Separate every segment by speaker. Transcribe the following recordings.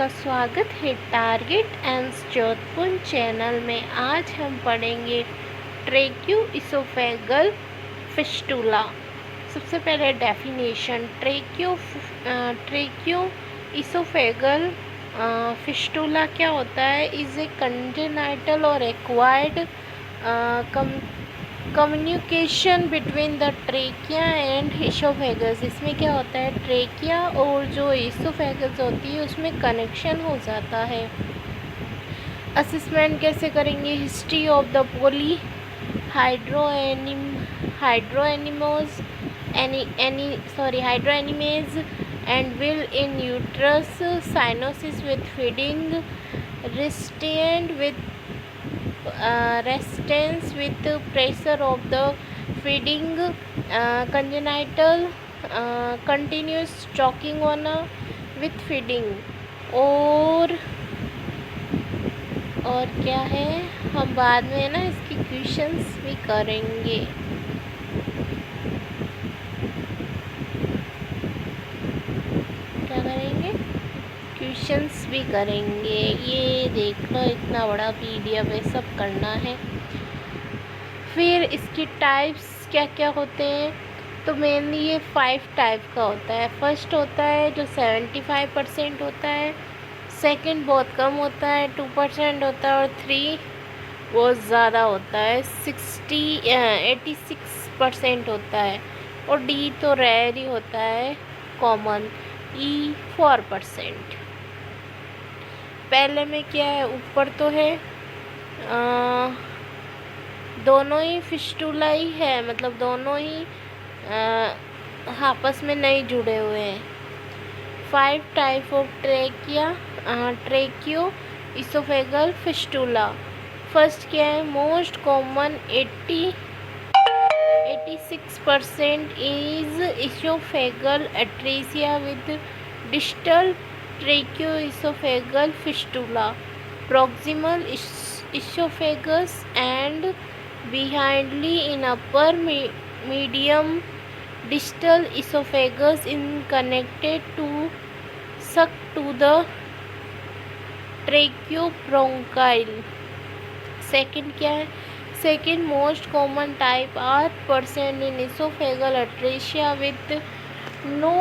Speaker 1: आपका स्वागत है टारगेट एंड जोधपुर चैनल में। आज हम पढ़ेंगे ट्रेक्यू इसोफेगल फिस्टूला। सबसे पहले डेफिनेशन, ट्रेक्यू इसोफेगल फिस्टूला क्या होता है? इज ए कंजेनाइटल और acquired communication between the trachea and oesophagus. इसमें क्या होता है, ट्रेकिया और जो इसोफेगस होती है उसमें कनेक्शन हो जाता है। असेसमेंट कैसे करेंगे? History of the polyhydramnios and will in uterus, cyanosis with feeding, resistance with pressure of the feeding, congenital continuous choking on with feeding। और क्या है, हम बाद में ना इसकी क्वेश्चंस भी करेंगे। क्या करेंगे? क्वेश्चंस भी करेंगे। ये देख लो, इतना बड़ा पीडीएफ है, सब करना है। फिर इसकी टाइप्स क्या क्या होते हैं? तो मेनली ये 5 टाइप का होता है। फर्स्ट होता है जो 75% होता है, सेकंड बहुत कम होता है 2% होता है, और 3 बहुत ज़्यादा होता है 86% होता है, और डी तो रेयर ही होता है, कॉमन ई 4%। पहले में क्या है, ऊपर तो है दोनों ही फिस्टूला ही है, मतलब दोनों ही आपस में नहीं जुड़े हुए हैं। 5 type of tracheo oesophageal fistula. First क्या है, most common 86% is oesophageal atresia with distal tracheoesophageal fistula, proximal esophagus and behindly in upper medium distal esophagus in connected to suck to the tracheobronchial। Second क्या है, second most common type 8% in esophageal atresia with no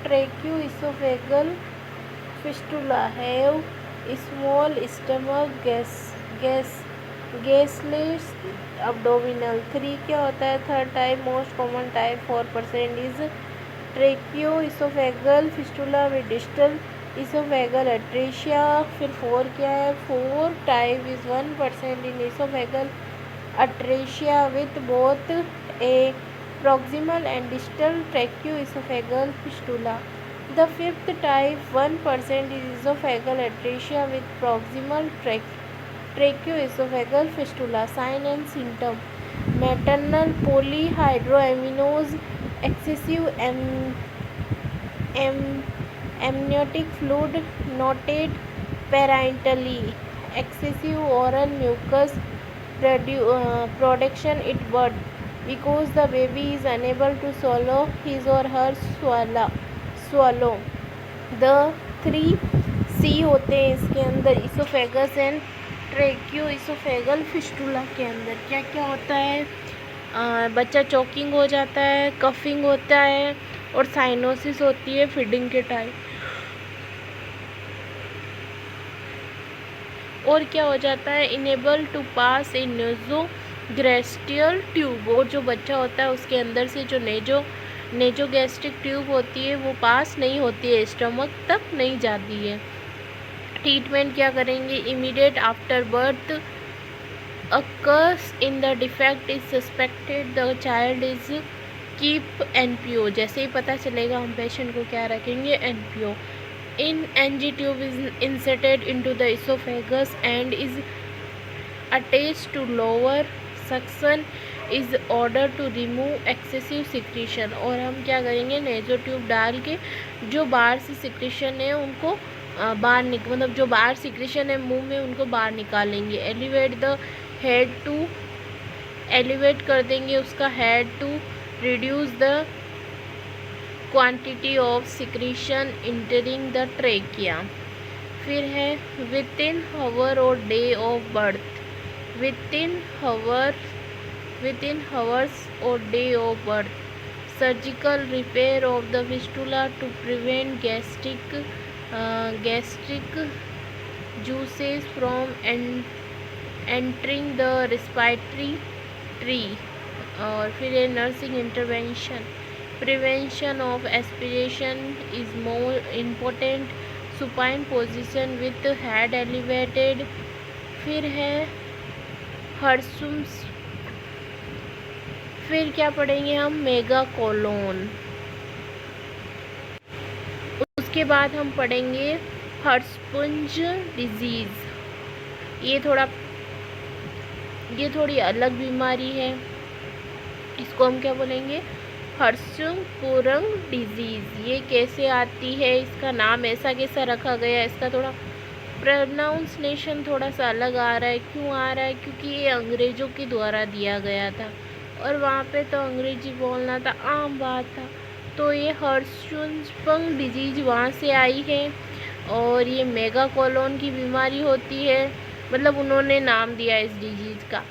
Speaker 1: tracheoesophageal fistula, have small stomach, gaseous abdominal। 3 क्या होता है, third type most common type 4% is tracheoesophageal fistula with distal esophageal atresia। फिर 4 क्या है, 4 type is 1% in esophageal atresia with both a proximal and distal tracheoesophageal fistula। The fifth type 1% is esophageal atresia with proximal tracheoesophageal fistula। Sign and symptom: maternal polyhydramnios, excessive amniotic fluid noted parentally, excessive oral mucus production at birth because the baby is unable to swallow his or her swallow। The 3 C होते हैं इसके अंदर, oesophagus and ट्रेक्यूएसोफेगल fistula के अंदर क्या क्या होता है? बच्चा चोकिंग हो जाता है, कफिंग होता है, और साइनोसिस होती है फीडिंग के टाइम। और क्या हो जाता है, unable to pass a nasogastric tube. और जो बच्चा होता है उसके अंदर से जो नेजोगैस्ट्रिक ट्यूब होती है वो पास नहीं होती है, स्टमक तक नहीं जाती है। ट्रीटमेंट क्या करेंगे? Immediate after birth occurs in the defect is suspected, the child is keep NPO। जैसे ही पता चलेगा हम पेशेंट को क्या रखेंगे, NPO। in NG tube is inserted into the esophagus and is attached to lower suction is order to remove excessive secretion। और हम क्या करेंगे, नेजो ट्यूब डाल के जो बाहर से सिक्रेशन है उनको बाहर मतलब जो बाहर सिक्रेशन है मुंह में उनको बाहर निकालेंगे। एलिवेट कर देंगे उसका head to reduce the quantity of secretion entering the trachea. फिर है विद इन हावर और day of birth. Within hours और day of birth surgical repair of the fistula to prevent gastric juices from entering the respiratory tree. और फिर है nursing intervention. Prevention of aspiration is more important. Supine position with head elevated. फिर है हर्सुम्स। फिर क्या पढ़ेंगे हम, मेगा कोलोन। उसके बाद हम पढ़ेंगे हर्सपुंज डिजीज़। ये थोड़ी अलग बीमारी है, इसको हम क्या बोलेंगे, हर्सपुंग डिजीज़। ये कैसे आती है, इसका नाम ऐसा कैसा रखा गया, इसका थोड़ा प्रोनाउंसिएशन थोड़ा सा अलग आ रहा है। क्यों आ रहा है, क्योंकि ये अंग्रेज़ों के द्वारा दिया गया था और वहाँ पे तो अंग्रेजी बोलना था आम बात था। तो ये हर्सपुंग डिजीज़ वहाँ से आई है और ये मेगा कोलोन की बीमारी होती है, मतलब उन्होंने नाम दिया इस डिजीज़ का।